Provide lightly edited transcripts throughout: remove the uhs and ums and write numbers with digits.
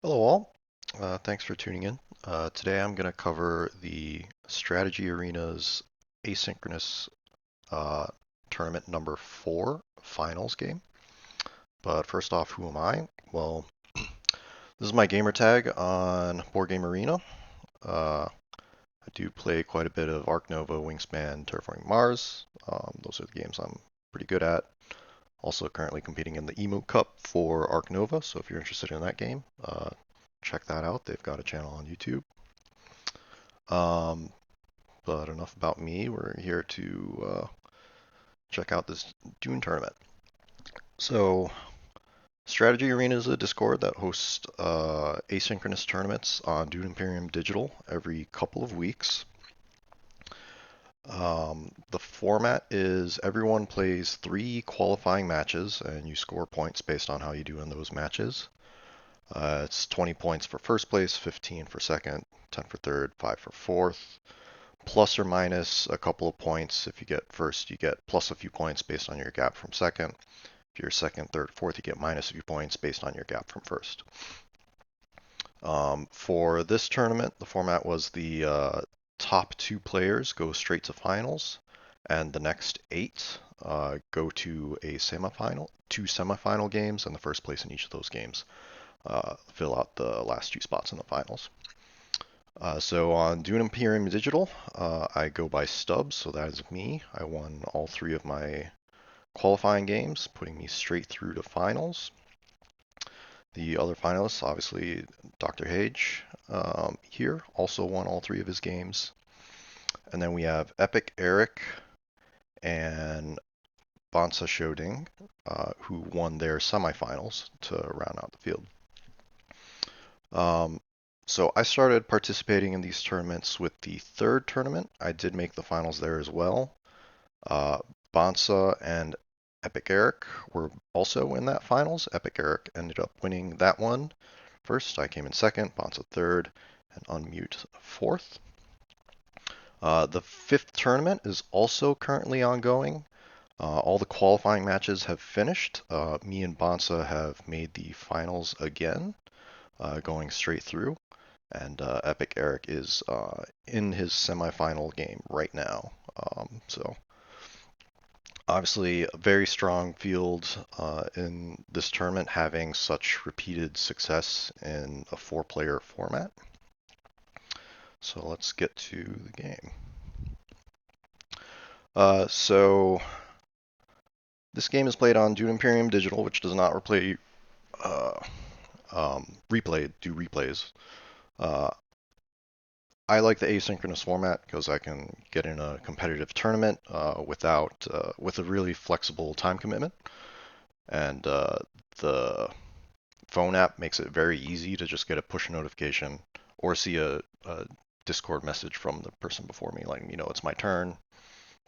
Hello all, thanks for tuning in. Today I'm going to cover the Strategy Arena's asynchronous uh, tournament number 4 finals game. But first off, who am I? Well, this is my gamer tag on Board Game Arena. I do play quite a bit of Ark Nova, Wingspan, Terraforming Mars. Those are the games I'm pretty good at. Also currently competing in the Emote Cup for Ark Nova, so if you're interested in that game, check that out. They've got a channel on YouTube. Um, but enough about me. We're here to check out this Dune tournament. So, Strategy Arena is a Discord that hosts asynchronous tournaments on Dune Imperium Digital every couple of weeks. The format is everyone plays 3 qualifying matches, and you score points based on how you do in those matches. It's 20 points for first place, 15 for second, 10 for third, 5 for fourth. Plus or minus a couple of points. If you get first, you get plus a few points based on your gap from second. If you're second, third, fourth, you get minus a few points based on your gap from first. For this tournament, the format was the top 2 players go straight to finals, and the next 8 go to a semifinal, 2 semifinal games, and the first place in each of those games fill out the last 2 spots in the finals. So on Dune Imperium Digital, I go by Stubbs, so that is me. I won all 3 of my qualifying games, putting me straight through to finals. The other finalists, obviously, Dr. Hage here, also won all 3 of his games. And then we have Epic Eric and Bansa Shoding, who won their semifinals to round out the field. So I started participating in these tournaments with the 3rd tournament. I did make the finals there as well. Bansa and Epic Eric were also in that finals. Epic Eric ended up winning that one first. I came in second, Bansa third, and Unmute fourth. The 5th tournament is also currently ongoing. All the qualifying matches have finished. Me and Bansa have made the finals again, going straight through. And Epic Eric is in his semifinal game right now. So obviously a very strong field in this tournament, having such repeated success in a 4-player format. So let's get to the game. So this game is played on Dune Imperium Digital, which does not uh, do replays. I like the asynchronous format because I can get in a competitive tournament with a really flexible time commitment, and the phone app makes it very easy to just get a push notification or see a Discord message from the person before me, letting me know it's my turn.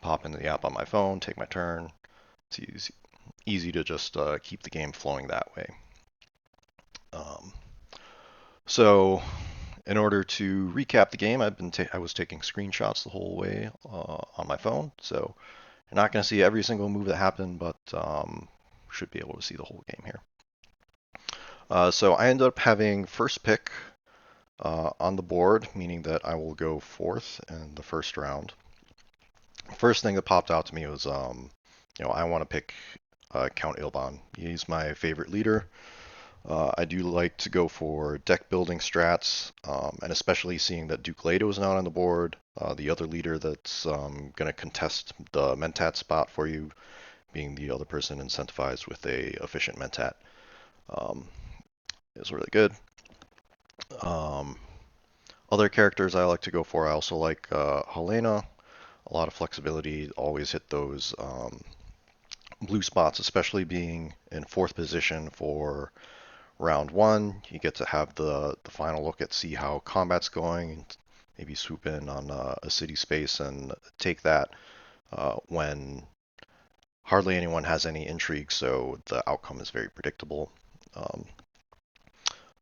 Pop into the app on my phone, take my turn. It's easy to just keep the game flowing that way. Um, so in order to recap the game, I was taking screenshots the whole way on my phone, so you're not going to see every single move that happened, but should be able to see the whole game here. So I ended up having first pick on the board, meaning that I will go fourth in the first round. First thing that popped out to me was, I want to pick Count Ilban. He's my favorite leader. I do like to go for deck building strats, and especially seeing that Duke Leto is not on the board, the other leader that's going to contest the Mentat spot for you, being the other person incentivized with a efficient Mentat, is really good. Other characters I like to go for, I also like Helena. A lot of flexibility, always hit those blue spots, especially being in 4th position for round 1. You get to have the final look at see how combat's going, and maybe swoop in on a city space and take that when hardly anyone has any intrigue, so the outcome is very predictable.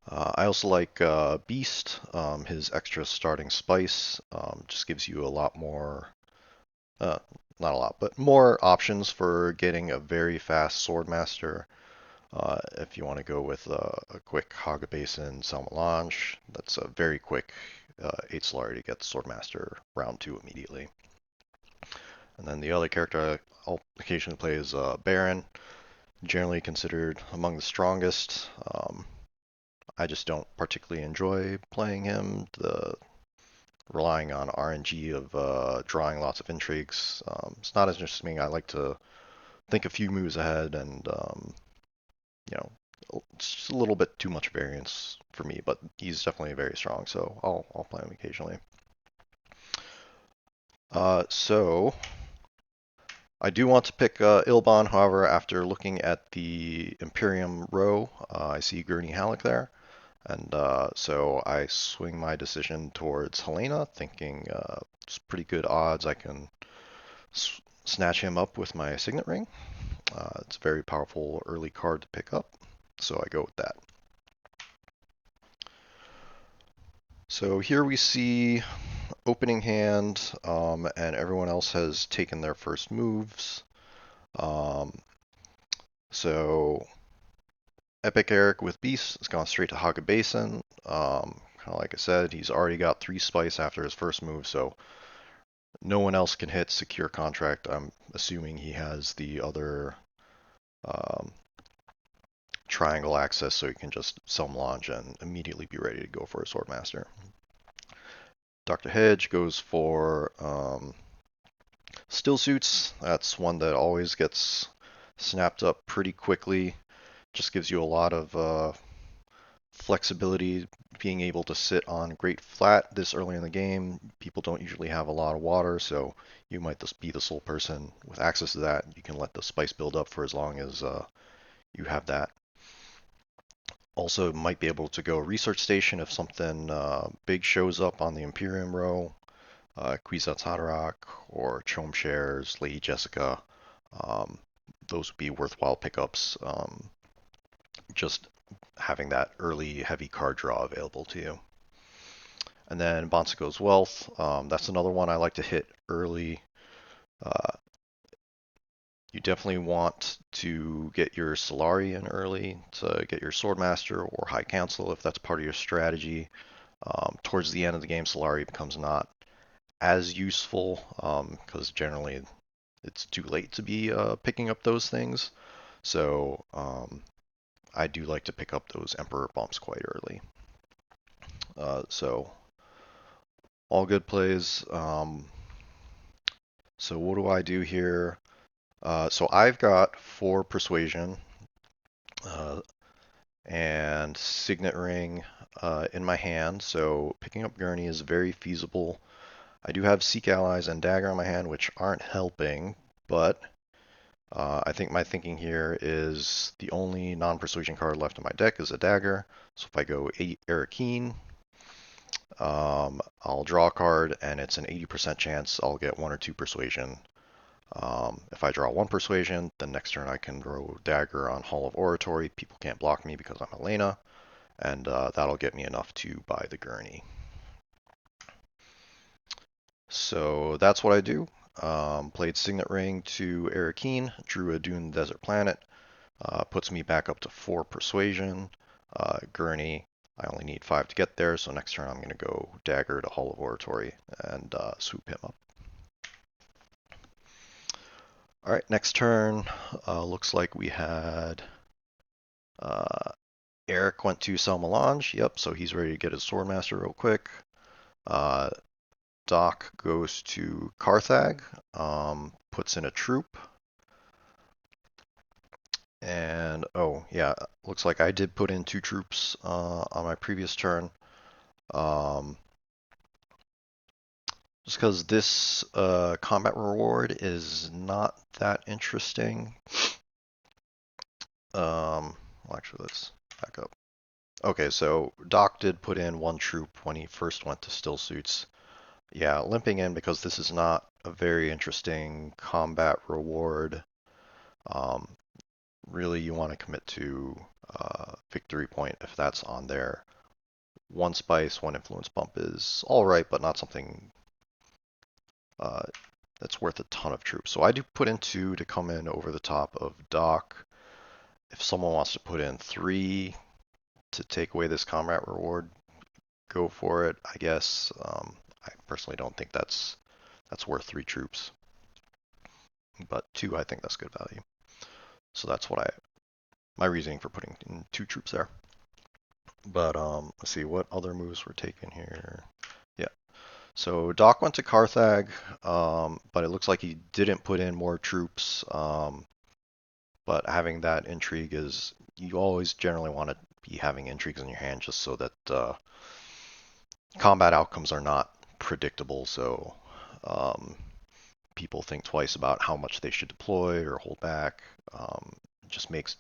I also like Beast. His extra starting spice just gives you a lot more, not a lot, but more options for getting a very fast Swordmaster. If you want to go with a quick Haga Basin Salmelange, that's a very quick 8 Solari to get Swordmaster round 2 immediately. And then the other character I'll occasionally play is Baron, generally considered among the strongest. I just don't particularly enjoy playing him. The relying on RNG of drawing lots of intrigues. It's not as interesting. I like to think a few moves ahead, and you know, it's just a little bit too much variance for me. But he's definitely very strong, so I'll play him occasionally. So I do want to pick Ilban. However, after looking at the Imperium row, I see Gurney Halleck there. And so I swing my decision towards Helena, thinking it's pretty good odds I can snatch him up with my Signet Ring. It's a very powerful early card to pick up, so I go with that. So here we see opening hand, and everyone else has taken their first moves. Um, so Epic Eric with Beast has gone straight to Haga Basin. Kind of like I said, he's already got 3 Spice after his first move, so no one else can hit secure contract. I'm assuming he has the other um, triangle access, so he can just sell launch and immediately be ready to go for a Swordmaster. Dr. Hedge goes for Still Suits. That's one that always gets snapped up pretty quickly. Just gives you a lot of flexibility, being able to sit on Great Flat this early in the game. People don't usually have a lot of water, so you might just be the sole person with access to that. You can let the spice build up for as long as you have that. Also, might be able to go research station if something big shows up on the Imperium row. Kwisatz Haderach or Chom Shares, Lady Jessica. Um, those would be worthwhile pickups. Just having that early heavy card draw available to you. And then Bonsico's Wealth. That's another one I like to hit early. You definitely want to get your Solari in early to get your Swordmaster or High Council if that's part of your strategy. Towards the end of the game, Solari becomes not as useful because generally it's too late to be picking up those things. So I do like to pick up those Emperor bumps quite early. So all good plays. So what do I do here? So I've got 4 persuasion uh, and Signet Ring in my hand. So picking up Gurney is very feasible. I do have Seek Allies and Dagger on my hand, which aren't helping, but I think my thinking here is the only non-persuasion card left in my deck is a Dagger. So if I go 8 Arrakeen, I'll draw a card, and it's an 80% chance I'll get 1 or 2 persuasion. If I draw 1 persuasion, the next turn I can throw Dagger on Hall of Oratory. People can't block me because I'm Elena, and that'll get me enough to buy the Gurney. So that's what I do. Played Signet Ring to Arrakeen, drew a Dune Desert Planet, puts me back up to 4 persuasion. Gurney, I only need 5 to get there, so next turn I'm going to go Dagger to Hall of Oratory and swoop him up. All right, next turn, looks like we had Eric went to Salmelange. Yep, so he's ready to get his Swordmaster real quick. Doc goes to Carthag, puts in a troop. And, oh, yeah, looks like I did put in 2 troops on my previous turn. Just because this combat reward is not that interesting. Well, actually, let's back up. Okay, so Doc did put in 1 troop when he first went to Still Suits. Yeah, limping in because this is not a very interesting combat reward. Really, you want to commit to Victory Point if that's on there. 1 spice, 1 influence bump is alright, but not something that's worth a ton of troops. So I do put in 2 to come in over the top of Doc. if someone wants to put in 3 to take away this combat reward, go for it, I guess. I personally don't think that's worth 3 troops, but 2, I think that's good value. So that's what my reasoning for putting in 2 troops there. But let's see what other moves were taken here. Yeah. So Doc went to Carthag, but it looks like he didn't put in more troops. But having that intrigue is, you always generally want to be having intrigues in your hand just so that combat outcomes are not predictable. So um, people think twice about how much they should deploy or hold back. It just makes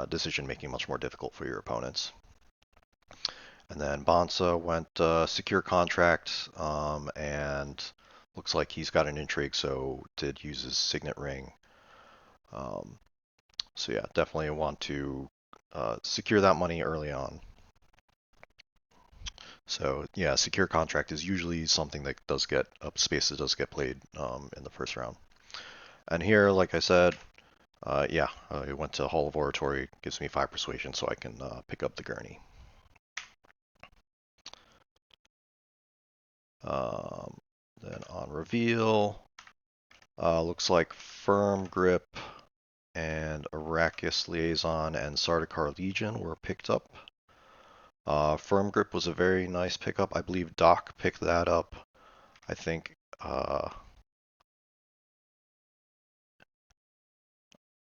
decision making much more difficult for your opponents. And then Bonsa went secure contract, and looks like he's got an intrigue, so did use his signet ring. Um, so yeah, definitely want to secure that money early on. So yeah, secure contract is usually something that does get up space that does get played in the first round. And here, like I said, yeah, it went to Hall of Oratory, gives me 5 persuasion, so I can pick up the gurney. Um, then on reveal, looks like Firm Grip and Arrakis Liaison and Sardaukar Legion were picked up. Firm Grip was a very nice pickup. I believe Doc picked that up. I think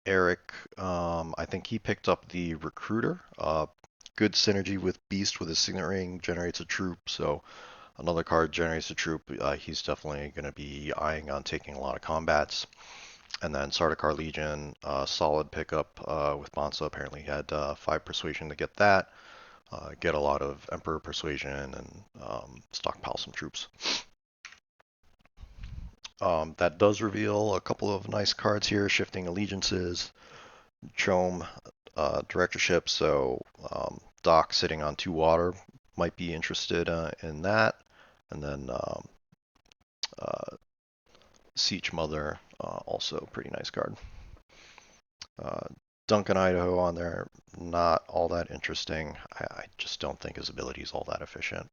Eric, I think he picked up the Recruiter. Good synergy with Beast with his Signet Ring, generates a troop, so another card generates a troop. He's definitely going to be eyeing on taking a lot of combats. And then Sardaukar Legion, solid pickup with Bonsa. Apparently he had 5 persuasion to get that. Get a lot of Emperor persuasion and stockpile some troops. That does reveal a couple of nice cards here, Shifting Allegiances, Chome Directorship. So Doc sitting on 2 water might be interested in that. And then Siege Mother, also pretty nice card. Duncan Idaho on there, not all that interesting. I just don't think his ability is all that efficient.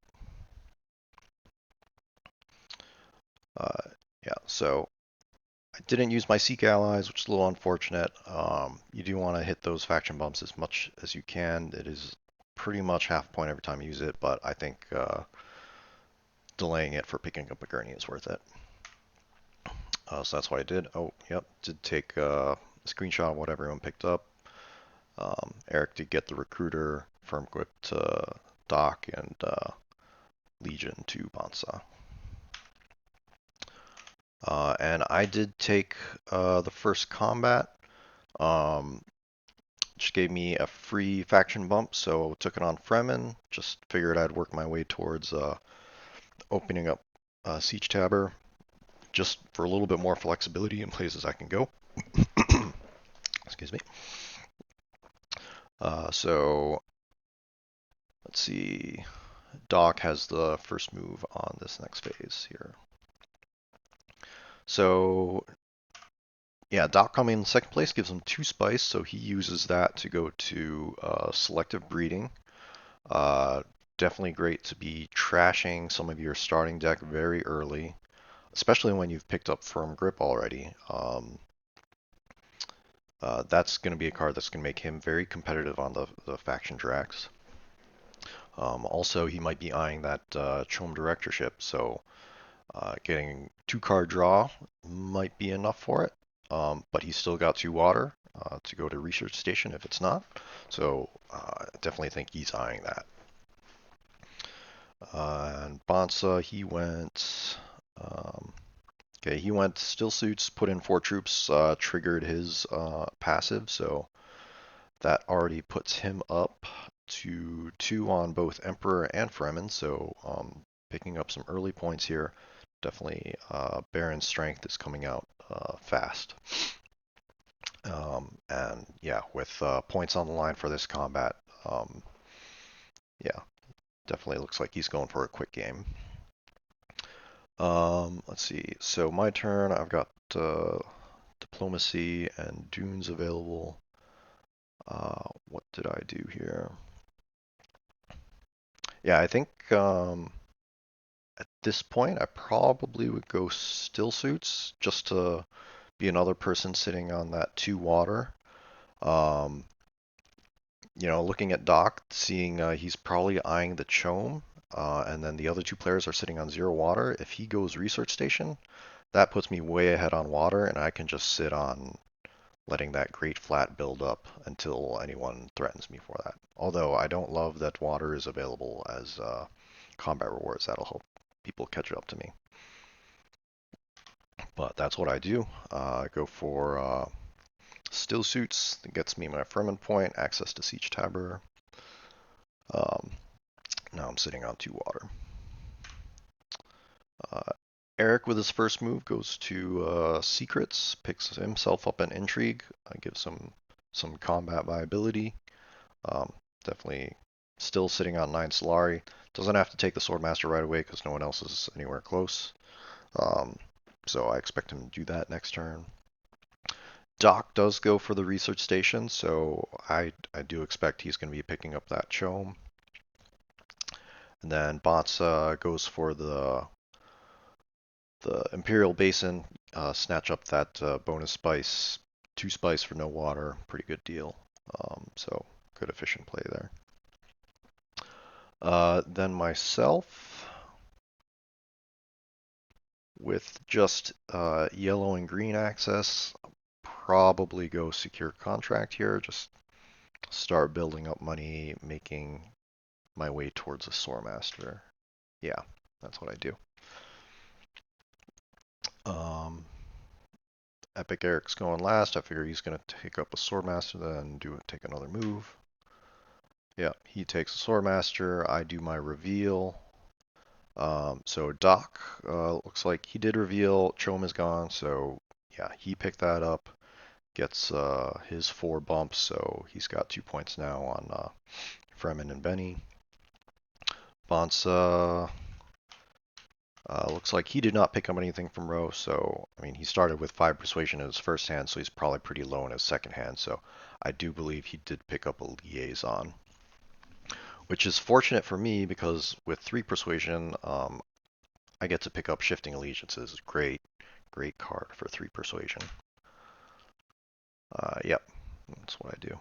Yeah, so I didn't use my Seek allies, which is a little unfortunate. You do want to hit those faction bumps as much as you can. It is pretty much half point every time you use it, but I think delaying it for picking up a gurney is worth it. So that's what I did. Oh, yep, did take a screenshot of what everyone picked up. Eric did get the Recruiter, Firm Grip to Doc, and Legion to Bonsa. And I did take the first combat, which gave me a free faction bump, so took it on Fremen. Just figured I'd work my way towards opening up Siege Tabber, just for a little bit more flexibility in places I can go. Excuse me. So let's see. Doc has the first move on this next phase here. So yeah, Doc coming in second place gives him 2 spice, so he uses that to go to selective breeding. Definitely great to be trashing some of your starting deck very early, especially when you've picked up Firm Grip already. That's going to be a card that's going to make him very competitive on the faction tracks. Also, he might be eyeing that Chome Directorship, so getting 2-card draw might be enough for it. But he's still got 2 water to go to Research Station if it's not. So I definitely think he's eyeing that. And Bonsa, he went. Okay, he went Still Suits, put in 4 troops, triggered his passive, so that already puts him up to 2 on both Emperor and Fremen. So picking up some early points here. Definitely Baron Strength is coming out fast. And yeah, with points on the line for this combat, yeah, definitely looks like he's going for a quick game. Let's see. So my turn. I've got Diplomacy and Dunes available. What did I do here? Yeah, I think at this point I probably would go still suits just to be another person sitting on that 2 water. Um, looking at Doc, seeing he's probably eyeing the Chome, and then the other 2 players are sitting on 0 water. If he goes research station, that puts me way ahead on water, and I can just sit on letting that great flat build up until anyone threatens me for that. Although I don't love that water is available as combat rewards. That'll help people catch up to me. But that's what I do. I go for still suits. That gets me my ferment point, access to Siege Tabber. Um, Now I'm sitting on 2 water. Uh, Eric with his first move goes to secrets, picks himself up an intrigue, gives him some combat viability. Um, Definitely still sitting on 9 Solari. Doesn't have to take the Swordmaster right away because no one else is anywhere close. Um, so I expect him to do that next turn. Doc does go for the research station, so I do expect he's going to be picking up that Chome. And then Bots goes for the Imperial Basin, snatch up that bonus spice, 2 spice for no water, pretty good deal. So good efficient play there. Then myself, with just yellow and green access, probably go secure contract here. Just start building up money, making my way towards a Swordmaster. Yeah, that's what I do. Um, Epic Eric's going last. I figure he's going to take up a Swordmaster, then take another move. Yeah, he takes a Swordmaster. I do my reveal. So Doc looks like he did reveal. Chome is gone, so yeah, he picked that up. Gets his 4 bumps, so he's got 2 points now on Fremen and Benny. Bonsa looks like he did not pick up anything from Roe, so I mean he started with 5 persuasion in his first hand, so he's probably pretty low in his second hand. So I do believe he did pick up a liaison, which is fortunate for me because with 3 persuasion, I get to pick up shifting allegiances. Great, great card for 3 persuasion. Yep, that's what I do.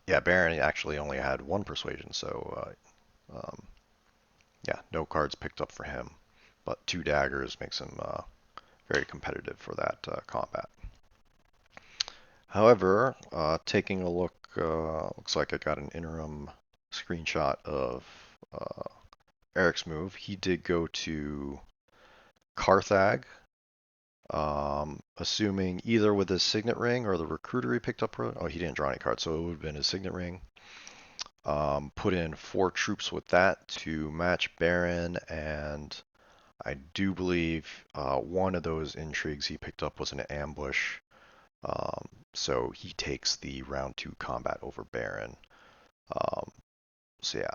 Yeah, Baron actually only had 1 persuasion, so yeah, no cards picked up for him. But 2 daggers makes him very competitive for that combat. However, taking a look, looks like I got an interim screenshot of Eric's move. He did go to Carthag, assuming either with his signet ring or the recruiter he picked up. Oh, he didn't draw any cards, so it would have been his signet ring. Put in 4 troops with that to match Baron, and I do believe one of those intrigues he picked up was an ambush. So he takes the round 2 combat over Baron. Um, so yeah,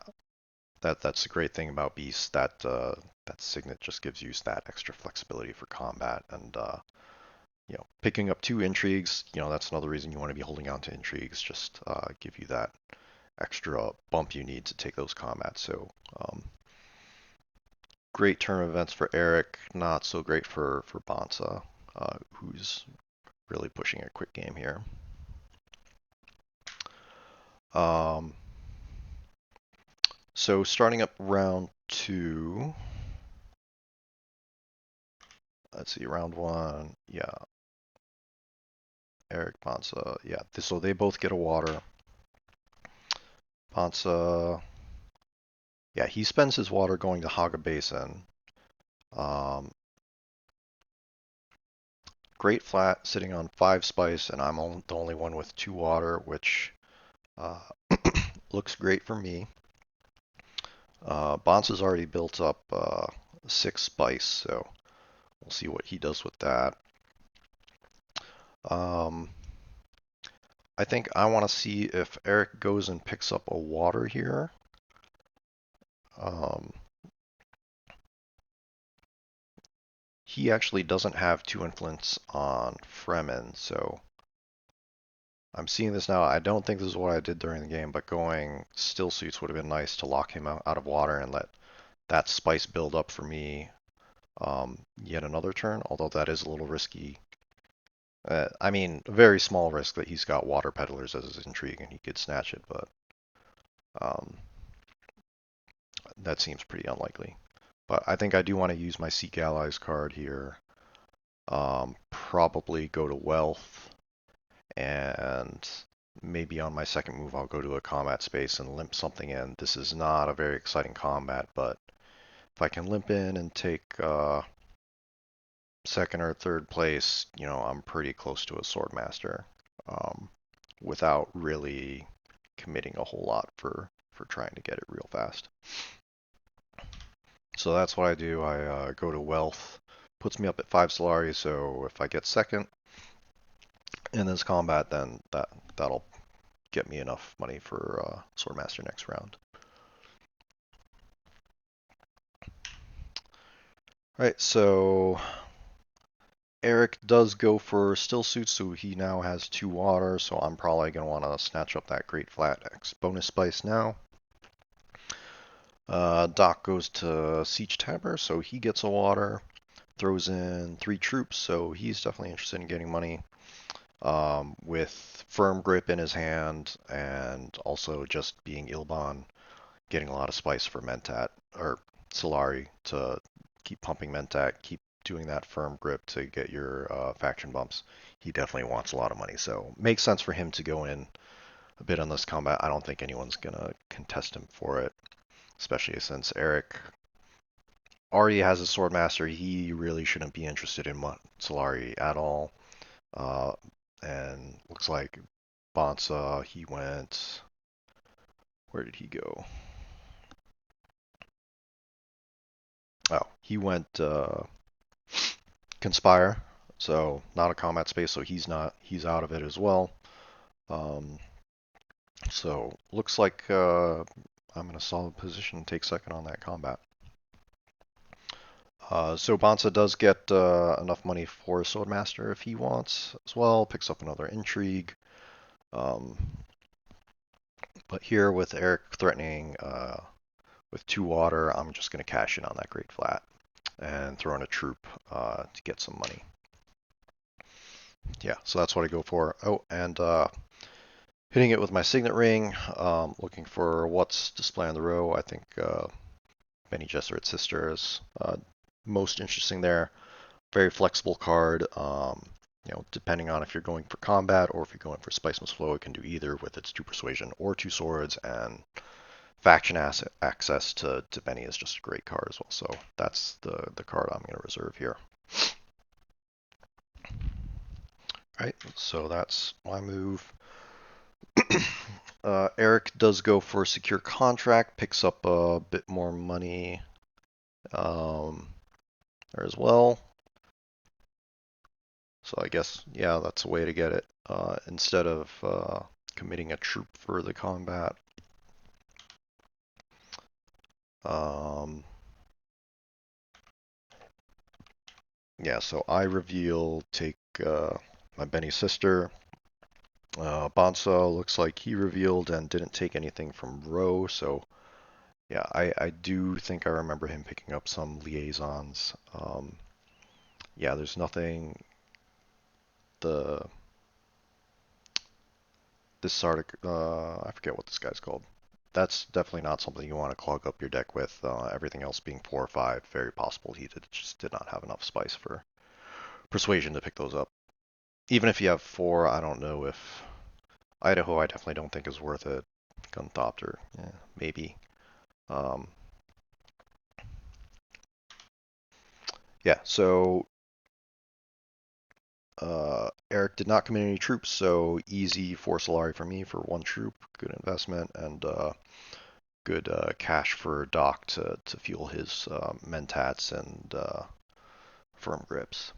that's the great thing about Beast. That signet just gives you that extra flexibility for combat, and picking up 2 intrigues. That's another reason you want to be holding on to intrigues. Just give you that extra bump you need to take those combats. So great turn of events for Eric. Not so great for Bonsa, who's really pushing a quick game here. So starting up round 2. Let's see, round 1. Yeah, Eric, Bonsa. Yeah, so they both get a water. Bonsa. Yeah, he spends his water going to Haga Basin. Um, Great flat, sitting on 5 spice, and I'm the only one with 2 water, which uh, looks great for me. Bonsa's already built up 6 spice, so we'll see what he does with that. I think I want to see if Eric goes and picks up a water here. He actually doesn't have 2 influence on Fremen, so I'm seeing this now. I don't think this is what I did during the game, but going still suits would have been nice to lock him out of water and let that spice build up for me yet another turn, although that is a little risky. I mean, a very small risk that he's got water peddlers as his intrigue and he could snatch it, but um, that seems pretty unlikely. But I think I do want to use my Seek Allies card here. Probably go to Wealth, and maybe on my second move I'll go to a combat space and limp something in. This is not a very exciting combat, but if I can limp in and take second or third place, I'm pretty close to a Swordmaster without really committing a whole lot for trying to get it real fast. So that's what I do. I go to Wealth, puts me up at 5 Solari, so if I get second in this combat, then that'll get me enough money for Swordmaster next round. Alright, so Eric does go for still suits, so he now has 2 water, so I'm probably going to want to snatch up that Great Flat X bonus spice now. Doc goes to Siege Tabber, so he gets a water, throws in 3 troops, so he's definitely interested in getting money. With Firm Grip in his hand, and also just being Ilban, getting a lot of spice for Mentat, or Solari, to keep pumping Mentat, keep doing that Firm Grip to get your faction bumps. He definitely wants a lot of money, so makes sense for him to go in a bit on this combat. I don't think anyone's going to contest him for it, especially since Eric already has a Swordmaster. He really shouldn't be interested in Solari at all. And looks like Bonsa, he went. Where did he go? Oh, he went Conspire, so not a combat space, so he's out of it as well. Um, so looks like I'm in a solid position to take second on that combat. So Bonsa does get enough money for Swordmaster if he wants as well. Picks up another intrigue. Um, but here with Eric threatening with 2 water, I'm just going to cash in on that Great Flat and throw in a troop to get some money. Yeah, so that's what I go for. Oh, and hitting it with my Signet Ring, looking for what's display on the row. I think Bene Gesserit's sister is most interesting there. Very flexible card. Depending on if you're going for combat or if you're going for Spice Must Flow, it can do either with its 2 persuasion or 2 swords, and faction access to Benny is just a great card as well. So that's the card I'm going to reserve here. Right, so that's my move. Eric does go for a secure contract, picks up a bit more money there as well. So I guess, yeah, that's a way to get it. Instead of committing a troop for the combat. Yeah, so I reveal, take my Benny sister. Bonsa looks like he revealed and didn't take anything from Row, so yeah, I do think I remember him picking up some liaisons. Yeah, there's nothing. This article, I forget what this guy's called. That's definitely not something you want to clog up your deck with. Everything else being 4 or 5, very possible he just did not have enough spice for persuasion to pick those up. Even if you have 4, I don't know if Idaho. I definitely don't think is worth it. Gunthopter, yeah, maybe. Um, yeah, so Eric did not commit any troops, so easy 4 Solari for me for 1 troop. Good investment and good cash for Doc to fuel his Mentats and Firm Grips.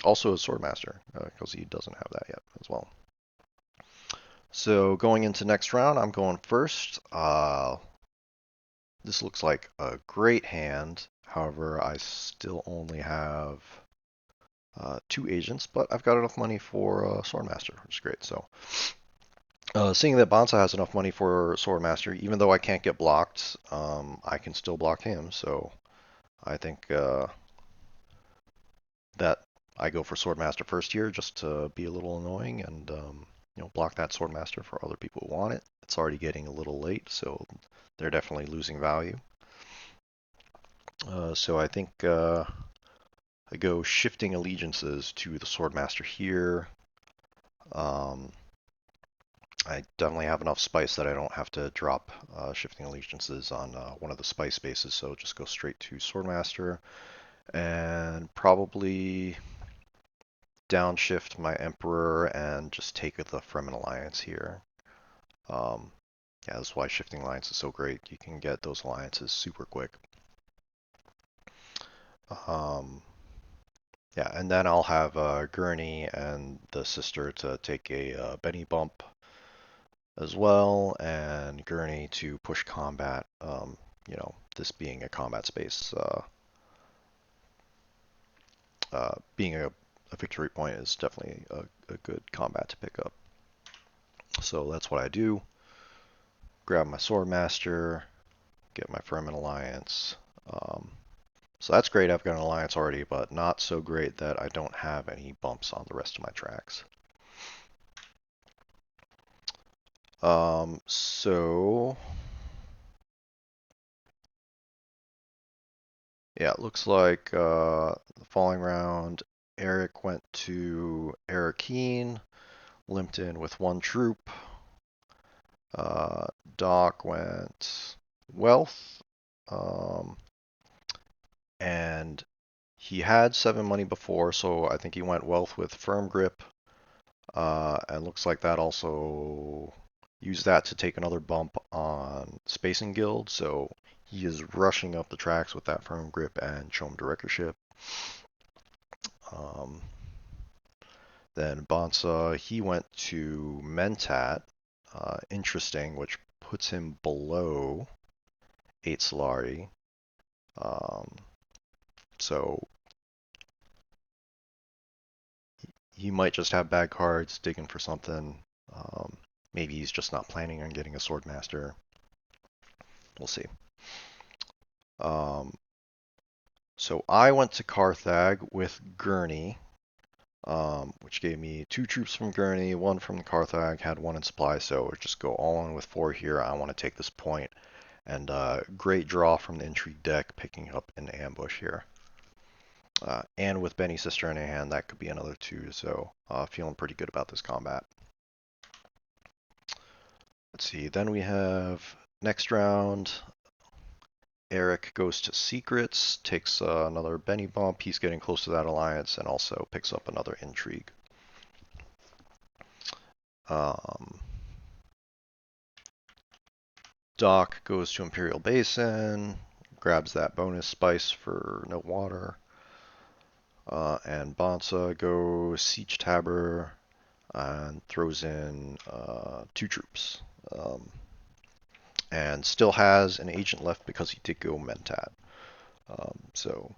Also a Swordmaster, because he doesn't have that yet as well. So going into next round, I'm going first. This looks like a great hand. However, I still only have 2 agents, but I've got enough money for Swordmaster, which is great. So, seeing that Bonsa has enough money for Swordmaster, even though I can't get blocked, I can still block him. So, I think that I go for Swordmaster first here just to be a little annoying and block that Swordmaster for other people who want it. It's already getting a little late, so they're definitely losing value. So I think I go shifting allegiances to the Swordmaster here. Um, I definitely have enough spice that I don't have to drop shifting allegiances on one of the spice spaces, so just go straight to Swordmaster and probably downshift my Emperor and just take the Fremen Alliance here. Um, yeah, that's why shifting alliance is so great. You can get those alliances super quick. Um, yeah, and then I'll have Gurney and the sister to take a Benny bump as well, and Gurney to push combat. This being a combat space, being a victory point is definitely a good combat to pick up. So that's what I do. Grab my Swordmaster, get my Fremen Alliance. So that's great, I've got an alliance already, but not so great that I don't have any bumps on the rest of my tracks. So yeah, it looks like the following round, Eric went to Arrakeen, limped in with 1 troop. Doc went Wealth, um, and he had 7 money before, so I think he went Wealth with Firm Grip. And looks like that also used that to take another bump on Spacing Guild, so he is rushing up the tracks with that Firm Grip and Chom Directorship. Um, then Bonsa, he went to Mentat, interesting, which puts him below 8 Solari. So he might just have bad cards, digging for something. Maybe he's just not planning on getting a Swordmaster. We'll see. So I went to Carthag with Gurney, which gave me 2 troops from Gurney, 1 from Carthag, had 1 in supply, so just go all in with 4 here. I want to take this point, and great draw from the intrigue deck, picking up an ambush here. And with Benny's sister in hand, that could be another 2, so feeling pretty good about this combat. Let's see, then we have next round. Eric goes to Secrets, takes another Benny bump. He's getting close to that alliance and also picks up another Intrigue. Doc goes to Imperial Basin, grabs that bonus spice for no water. And Bonsa goes Siege Tabber and throws in 2 troops. And still has an agent left because he did go Mentat. So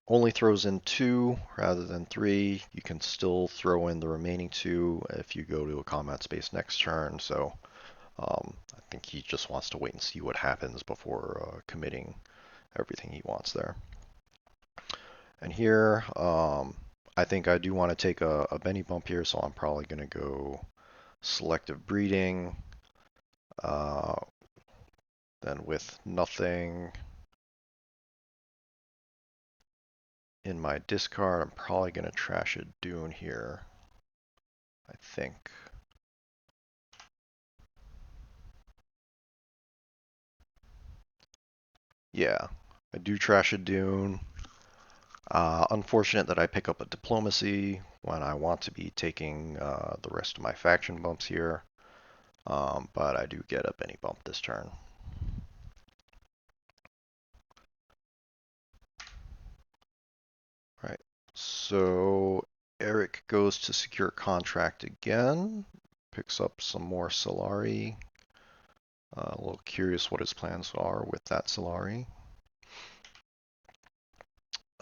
only throws in 2 rather than 3. You can still throw in the remaining 2 if you go to a combat space next turn. So I think he just wants to wait and see what happens before committing everything he wants there. And here, I think I do want to take a Benny bump here, so I'm probably going to go Selective Breeding. Then with nothing in my discard, I'm probably going to trash a Dune here, I think. Yeah, I do trash a Dune. Unfortunate that I pick up a Diplomacy when I want to be taking the rest of my faction bumps here. But I do get a Benny bump this turn. Right, so Eric goes to secure contract again, picks up some more Solari. A little curious what his plans are with that Solari.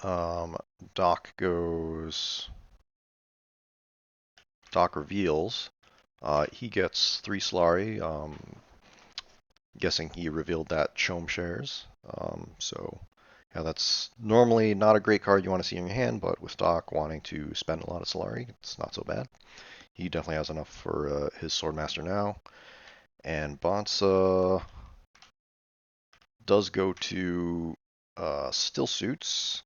Um, Doc goes. Doc reveals. He gets 3 Solari. Guessing he revealed that Chom shares. So, yeah, that's normally not a great card you want to see in your hand, but with Doc wanting to spend a lot of Solari, it's not so bad. He definitely has enough for his Swordmaster now. And Bonsa does go to Still Suits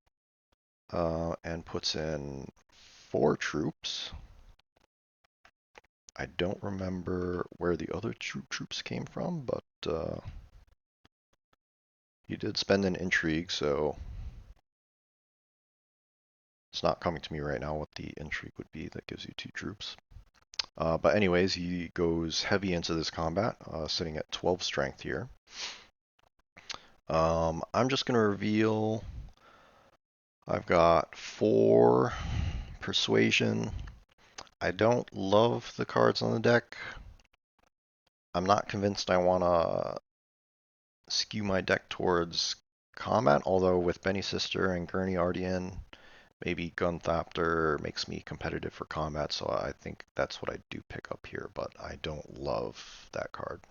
and puts in 4 troops. I don't remember where the other troops came from, but he did spend an intrigue, so it's not coming to me right now what the intrigue would be that gives you 2 troops. But anyways, he goes heavy into this combat, sitting at 12 strength here. I'm just going to reveal I've got 4 persuasion. I don't love the cards on the deck. I'm not convinced I want to skew my deck towards combat, although with Benny Sister and Gurney already in, maybe Gunthopter makes me competitive for combat, so I think that's what I do pick up here, but I don't love that card.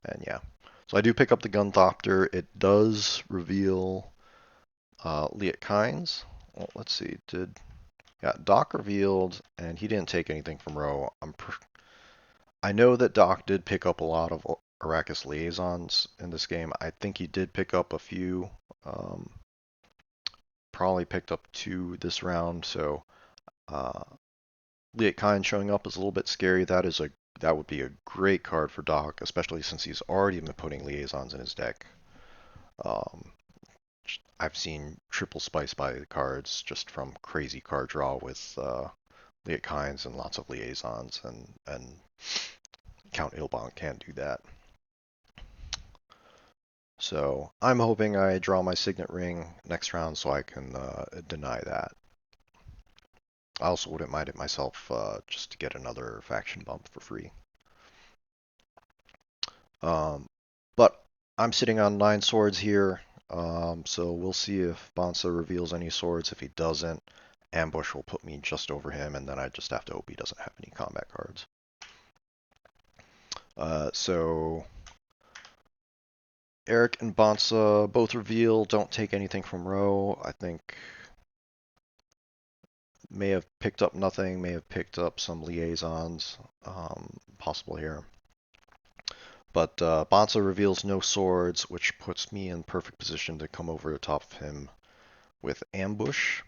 And yeah, so I do pick up the Gunthopter. It does reveal Liat Kynes. Well, let's see, yeah, Doc revealed, and he didn't take anything from Row. I know that Doc did pick up a lot of Arrakis liaisons in this game. I think he did pick up a few. Probably picked up 2 this round, so Liat Kynes showing up is a little bit scary. That would be a great card for Doc, especially since he's already been putting liaisons in his deck. Um, I've seen triple spice by the cards just from crazy card draw with Liat Kynes and lots of liaisons, and Count Ilbon can't do that. So I'm hoping I draw my Signet Ring next round so I can deny that. I also wouldn't mind it myself just to get another faction bump for free. But I'm sitting on 9 swords here, so we'll see if Bonsa reveals any swords. If he doesn't, Ambush will put me just over him, and then I just have to hope he doesn't have any combat cards. So Eric and Bonsa both reveal, don't take anything from Row. I think may have picked up nothing, may have picked up some liaisons, possible here. But Bonsa reveals no swords, which puts me in perfect position to come over the top of him with Ambush.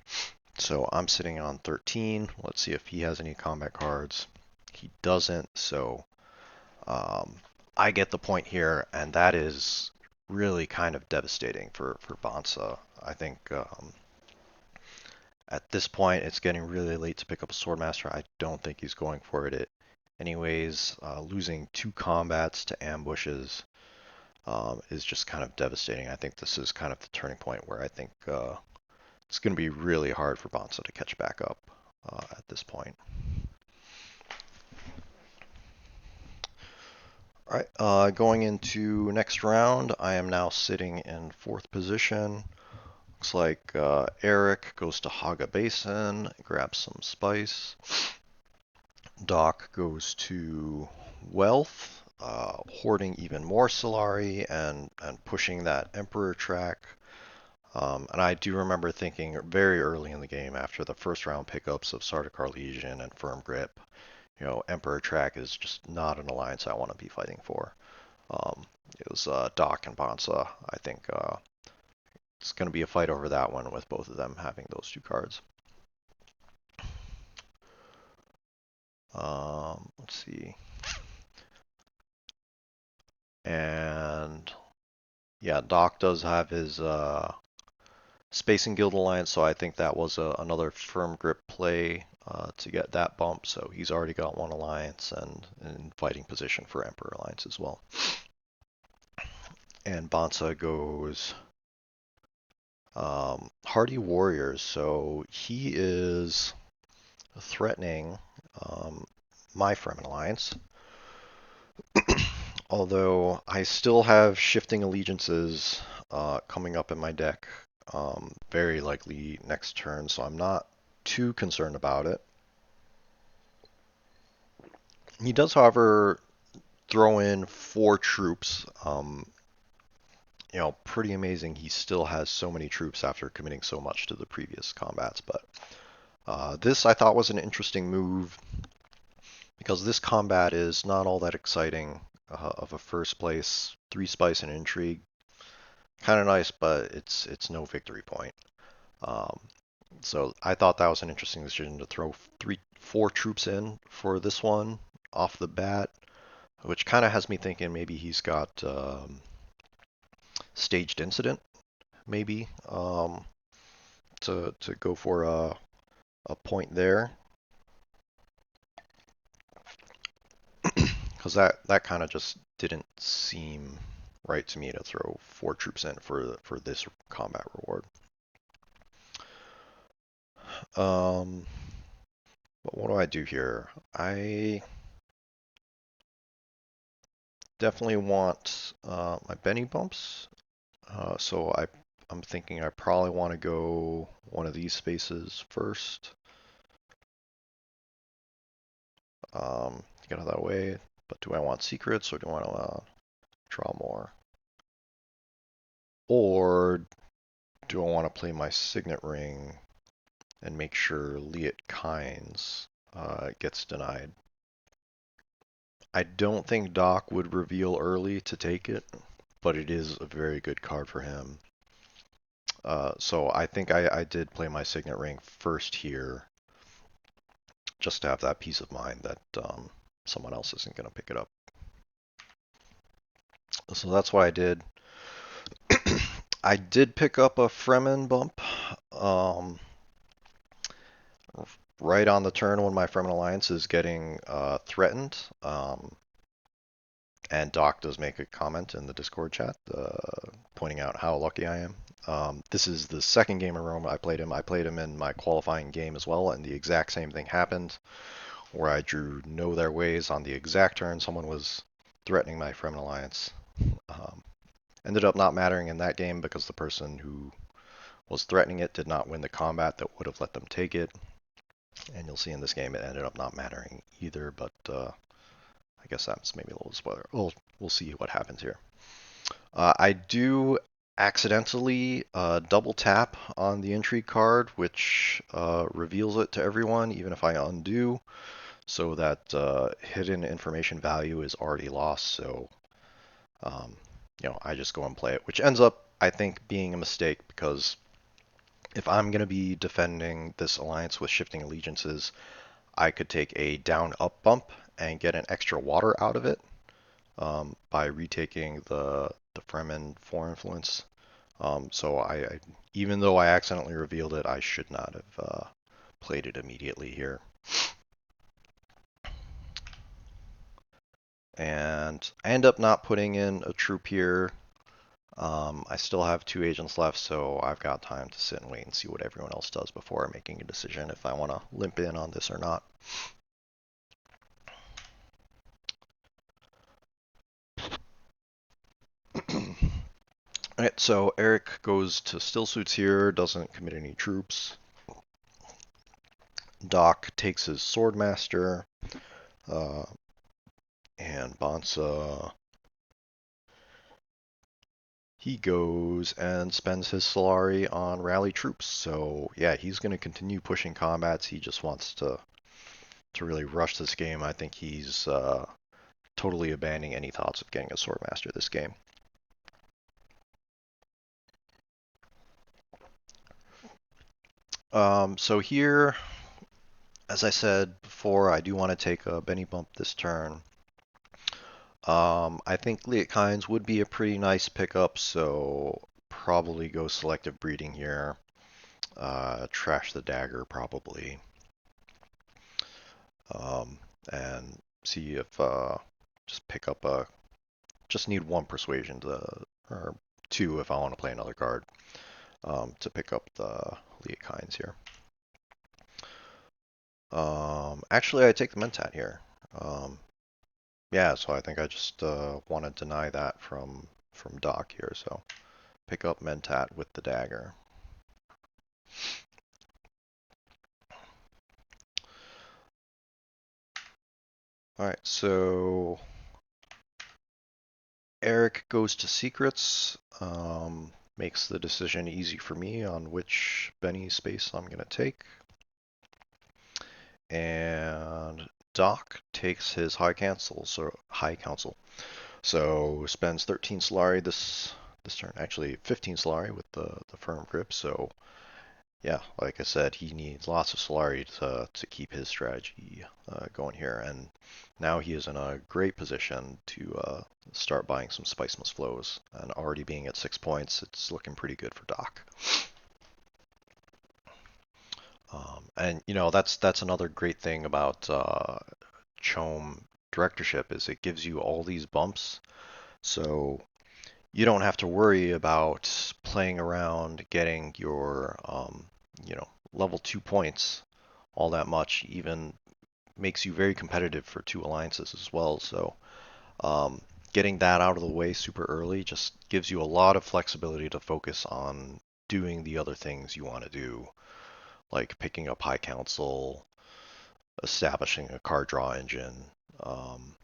So I'm sitting on 13. Let's see if he has any combat cards. He doesn't, so I get the point here, and that is really kind of devastating for Bonsa. I think at this point it's getting really late to pick up a Swordmaster. I don't think he's going for it. Anyways, losing 2 combats to ambushes is just kind of devastating. I think this is kind of the turning point where I think it's going to be really hard for Bonsa to catch back up at this point. All right, going into next round, I am now sitting in 4th position. Looks like Eric goes to Haga Basin, grabs some spice. Doc goes to Wealth, hoarding even more Solari and pushing that Emperor track. And I do remember thinking very early in the game, after the first round pickups of Sardaukar Legion and Firm Grip, Emperor track is just not an alliance I want to be fighting for. It was Doc and Bonsa. I think it's going to be a fight over that one with both of them having those 2 cards. Let's see. And yeah, Doc does have his Space and Guild Alliance, so I think that was another Firm Grip play to get that bump. So he's already got 1 alliance and in fighting position for Emperor Alliance as well. And Bonsa goes Hardy Warriors, so he is threatening my Fremen Alliance. Although I still have Shifting Allegiances coming up in my deck. Very likely next turn, so I'm not too concerned about it. He does, however, throw in 4 troops. Pretty amazing. He still has so many troops after committing so much to the previous combats. But this I thought was an interesting move because this combat is not all that exciting of a first place 3 spice and intrigue. Kind of nice, but it's no victory point. Um, so I thought that was an interesting decision to throw 4 troops in for this one off the bat, which kind of has me thinking maybe he's got staged incident, maybe to go for a point there, because that kind of just didn't seem right to me to throw 4 troops in for this combat reward. But what do I do here? I definitely want my Benny bumps. So I'm thinking I probably want to go one of these spaces first. Get out of that way. But do I want secrets or do I want to draw more? Or do I want to play my signet ring and make sure Liet Kynes gets denied? I don't think Doc would reveal early to take it, but it is a very good card for him. So I think I did play my signet ring first here, just to have that peace of mind that someone else isn't going to pick it up. So that's what I did. I did pick up a Fremen bump right on the turn when my Fremen alliance is getting threatened. And Doc does make a comment in the Discord chat pointing out how lucky I am. This is the second game in Rome I played him. I played him in my qualifying game as well, and the exact same thing happened, where I drew Know Their Ways on the exact turn someone was threatening my Fremen alliance. Ended up not mattering in that game because the person who was threatening it did not win the combat that would have let them take it. And you'll see in this game it ended up not mattering either, but I guess that's maybe a little spoiler. We'll see what happens here. I do accidentally double tap on the intrigue card, which reveals it to everyone, even if I undo, so that hidden information value is already lost. So, I just go and play it, which ends up, I think, being a mistake because if I'm going to be defending this alliance with shifting allegiances, I could take a down-up bump and get an extra water out of it by retaking the Fremen 4 influence. So even though I accidentally revealed it, I should not have played it immediately here. And I end up not putting in a troop here. I still have 2 agents left, so I've got time to sit and wait and see what everyone else does before making a decision if I want to limp in on this or not. Alright, so Eric goes to still suits here, doesn't commit any troops. Doc takes his Swordmaster, and Bonsa, he goes and spends his Solari on rally troops. So yeah, he's going to continue pushing combats. He just wants to really rush this game. I think he's totally abandoning any thoughts of getting a Swordmaster this game. So here, as I said before, I do want to take a Benny bump this turn. I think Liet Kynes would be a pretty nice pickup, so probably go selective breeding here. Trash the dagger probably. And see if just pick up just need 1 persuasion or 2 if I want to play another card to pick up the Liet Kynes here. Actually, I take the Mentat here. Yeah, so I think I just want to deny that from Doc here. So pick up Mentat with the dagger. All right, so Eric goes to secrets, makes the decision easy for me on which Benny space I'm going to take. And Doc takes his high council. So spends 13 Solari this turn. Actually 15 Solari with the firm grip. So yeah, like I said, he needs lots of Solari to keep his strategy going here. And now he is in a great position to start buying some Spice Must Flows. And already being at 6 points, it's looking pretty good for Doc. And you know that's another great thing about Chome directorship is it gives you all these bumps, so you don't have to worry about playing around getting your level 2 points all that much. Even makes you very competitive for two alliances as well. So getting that out of the way super early just gives you a lot of flexibility to focus on doing the other things you want to do, like picking up High Council, establishing a card draw engine, um,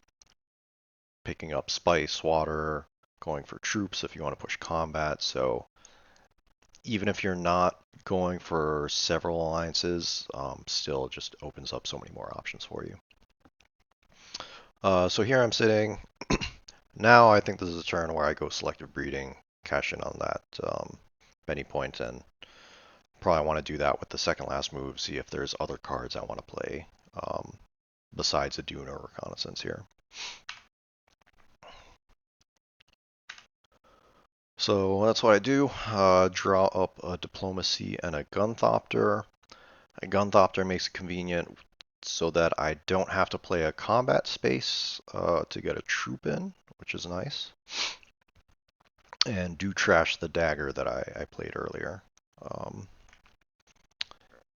picking up spice, water, going for troops if you want to push combat. So even if you're not going for several alliances, still just opens up so many more options for you. So here I'm sitting. Now I think this is a turn where I go selective breeding, cash in on that Benny point, and probably want to do that with the second last move, see if there's other cards I want to play besides a Dune or Reconnaissance here. So that's what I do. Draw up a Diplomacy and a Gunthopter. A Gunthopter makes it convenient so that I don't have to play a combat space to get a troop in, which is nice. And do trash the dagger that I played earlier.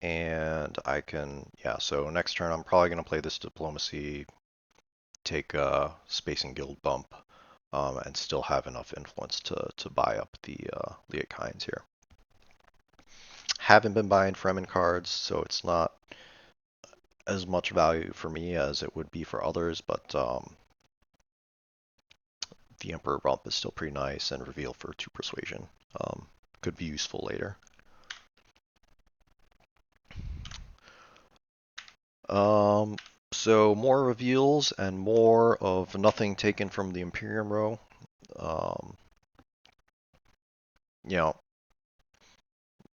And I can, yeah, so next turn I'm probably going to play this Diplomacy, take a Space and Guild bump, and still have enough influence to buy up the Liat Kynes here. Haven't been buying Fremen cards, so it's not as much value for me as it would be for others, but the Emperor bump is still pretty nice, and reveal for 2 persuasion could be useful later. So more reveals and more of nothing taken from the Imperium row. Um, you know,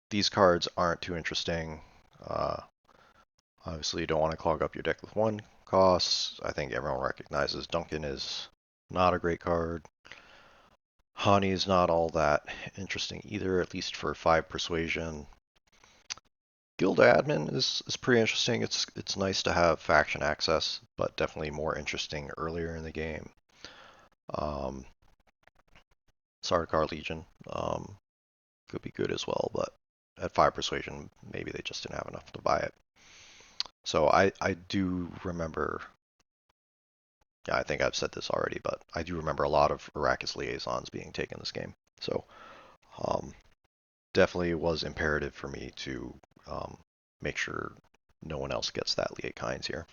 these cards aren't too interesting. Uh, Obviously, you don't want to clog up your deck with 1 costs. I think everyone recognizes Duncan is not a great card. Honey is not all that interesting either, at least for 5 persuasion. Guild admin is pretty interesting. It's nice to have faction access, but definitely more interesting earlier in the game. Sardaukar Legion could be good as well, but at 5 persuasion, maybe they just didn't have enough to buy it. So I do remember, yeah, I think I've said this already, but I do remember a lot of Arrakis liaisons being taken this game. So um, definitely was imperative for me to make sure no one else gets that Liat Kynes here.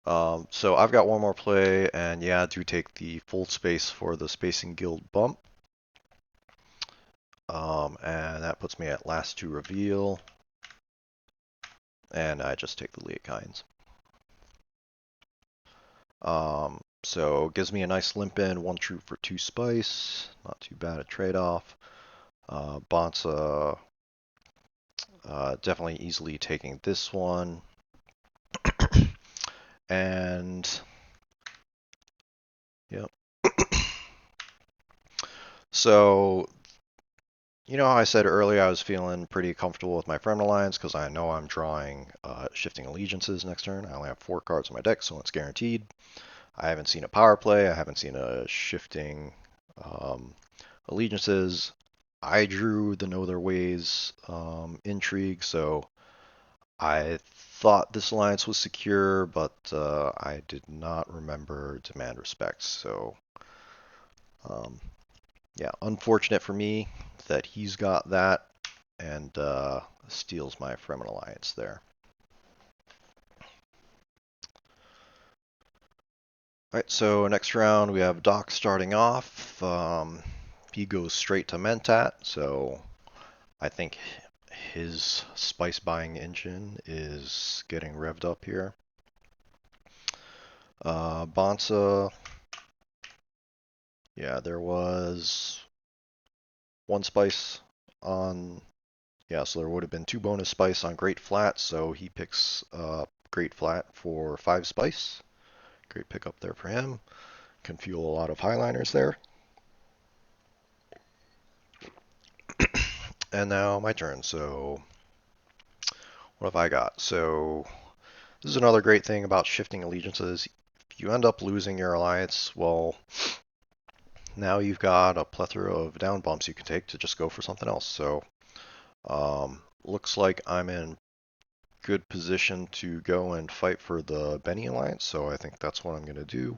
So I've got one more play, and yeah, I do take the full space for the Spacing Guild bump. And that puts me at last to reveal. And I just take the Liat Kynes. So it gives me a nice limp in, 1 troop for 2 spice. Not too bad a trade-off. Bonsa, definitely easily taking this one. And, yep. So, you know how I said earlier I was feeling pretty comfortable with my Fremen Alliance because I know I'm drawing Shifting Allegiances next turn. I only have 4 cards in my deck, so it's guaranteed. I haven't seen a power play. I haven't seen a Shifting Allegiances. I drew the Know Their Ways intrigue, so I thought this alliance was secure, but I did not remember Demand Respect. So Yeah, unfortunate for me that he's got that and steals my Fremen alliance there. All right, so next round we have Doc starting off. He goes straight to Mentat, so I think his spice buying engine is getting revved up here. Bonsa, yeah, there was one spice on, yeah, so there would have been 2 bonus spice on Great Flat, so he picks Great Flat for 5 spice. Great pickup there for him. Can fuel a lot of highliners there. And now my turn, so what have I got? So this is another great thing about shifting allegiances. If you end up losing your alliance, well, now you've got a plethora of down bumps you can take to just go for something else. So looks like I'm in good position to go and fight for the Benny alliance. So I think that's what I'm going to do.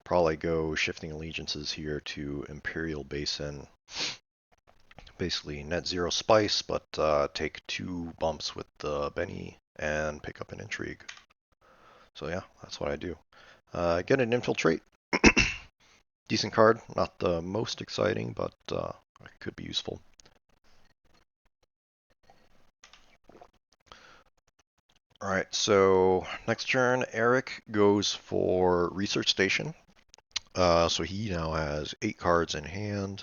Probably go shifting allegiances here to Imperial Basin. Basically net zero spice, but take 2 bumps with the Benny and pick up an intrigue. So yeah, that's what I do. Get an infiltrate. Decent card, not the most exciting, but it could be useful. All right, so next turn, Eric goes for Research Station. So he now has 8 cards in hand.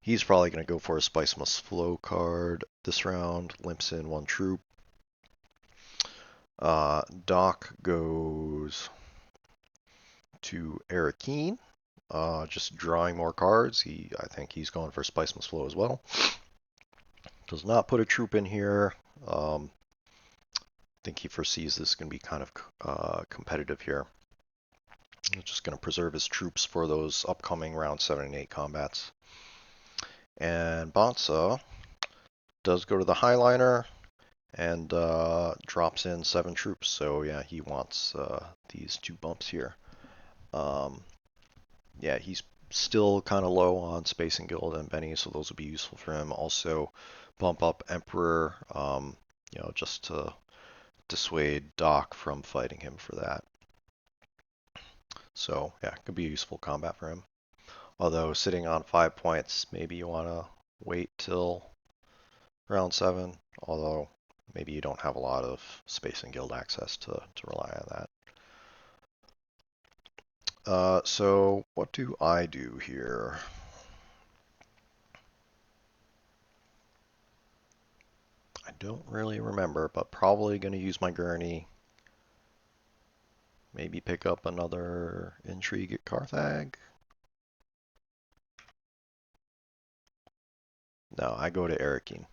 He's probably going to go for a Spice Must Flow card this round, limps in 1 troop. Doc goes to Arrakeen, just drawing more cards. I think he's going for Spice Must Flow as well. Does not put a troop in here. I think he foresees this is going to be kind of competitive here. He's just going to preserve his troops for those upcoming round 7 and 8 combats. And Bonsa does go to the Highliner and drops in 7 troops. So yeah, he wants these 2 bumps here. Yeah, he's still kind of low on Space and Guild and Benny, so those will be useful for him. Also, bump up Emperor, just to dissuade Doc from fighting him for that. So yeah, could be a useful combat for him. Although sitting on 5 points, maybe you want to wait till round 7. Although maybe you don't have a lot of Space and Guild access to rely on that. So what do I do here? I don't really remember, but probably going to use my gurney. Maybe pick up another intrigue at Carthag. No, I go to Arrakeen.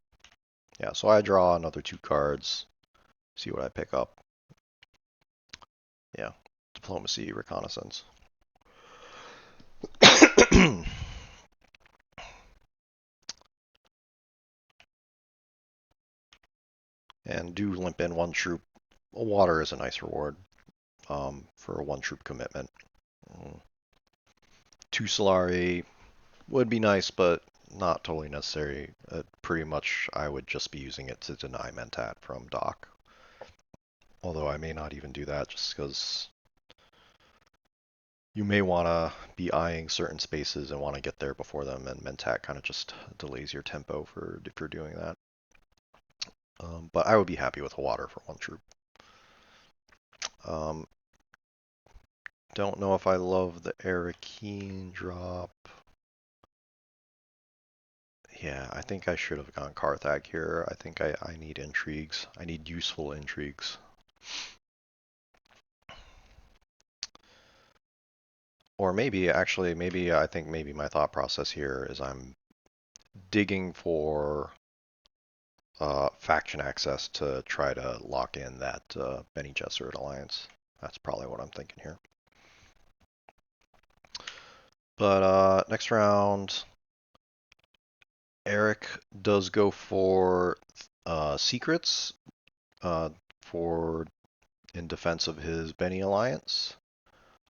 Yeah, so I draw another 2 cards, see what I pick up. Yeah, diplomacy, reconnaissance. And do limp in 1 troop. Water is a nice reward for a 1 troop commitment. 2 Solari would be nice, but not totally necessary. Pretty much I would just be using it to deny Mentat from Doc. Although I may not even do that just because you may want to be eyeing certain spaces and want to get there before them, and Mentat kind of just delays your tempo if you're doing that. But I would be happy with a water for 1 troop. Don't know if I love the Arrakeen drop. Yeah, I think I should have gone Carthag here. I think I need intrigues. I need useful intrigues. Or maybe, actually, I think maybe my thought process here is I'm digging for faction access to try to lock in that Bene Gesserit alliance. That's probably what I'm thinking here. But next round, Eric does go for secrets for in defense of his Bene alliance.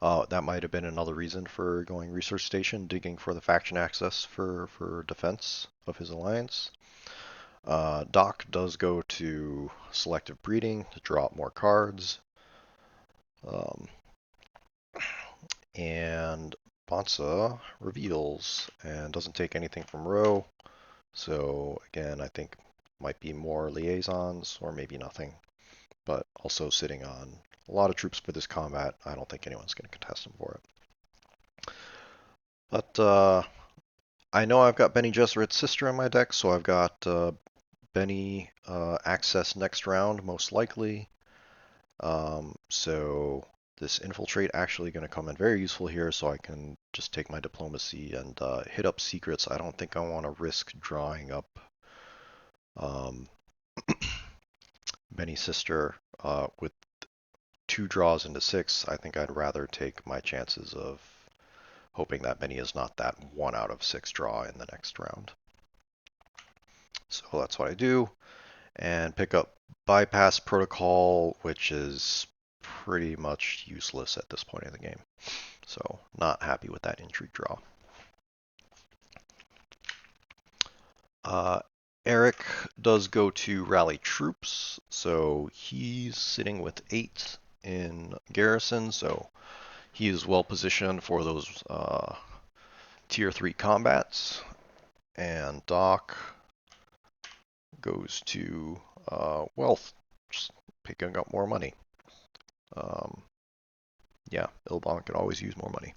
That might have been another reason for going research station, digging for the faction access for defense of his alliance. Doc does go to selective breeding to draw up more cards. Um, and Bonsa reveals and doesn't take anything from row. So again, I think might be more liaisons or maybe nothing. But also sitting on a lot of troops for this combat. I don't think anyone's going to contest him for it. But I know I've got Benny Gesserit's sister in my deck, so I've got Benny access next round, most likely. So this infiltrate actually going to come in very useful here, so I can just take my diplomacy and hit up secrets. I don't think I want to risk drawing up um, Benny's sister with 2 draws into 6. I think I'd rather take my chances of hoping that Benny is not that 1 out of 6 draw in the next round. So that's what I do, and pick up bypass protocol, which is pretty much useless at this point in the game. So not happy with that intrigue draw. Uh, Eric does go to rally troops, so he's sitting with 8 in garrison, so he is well positioned for those tier 3 combats. And Doc goes to wealth, just picking up more money. Yeah, Ilbon could always use more money.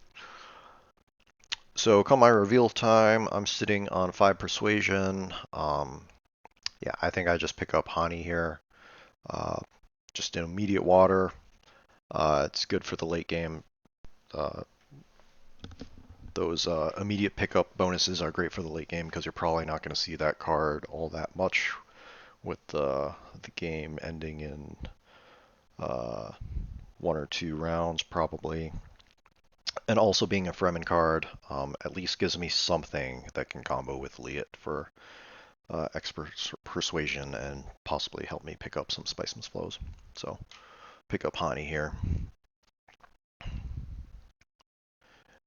So come my reveal time, I'm sitting on 5 persuasion. Yeah, I think I just pick up Hani here. Uh, just in immediate water. It's good for the late game. Uh, those immediate pickup bonuses are great for the late game because you're probably not going to see that card all that much with the game ending in 1 or 2 rounds probably. And also being a Fremen card at least gives me something that can combo with Liet for expert persuasion and possibly help me pick up some Spiceman's Flows. So pick up Hani here.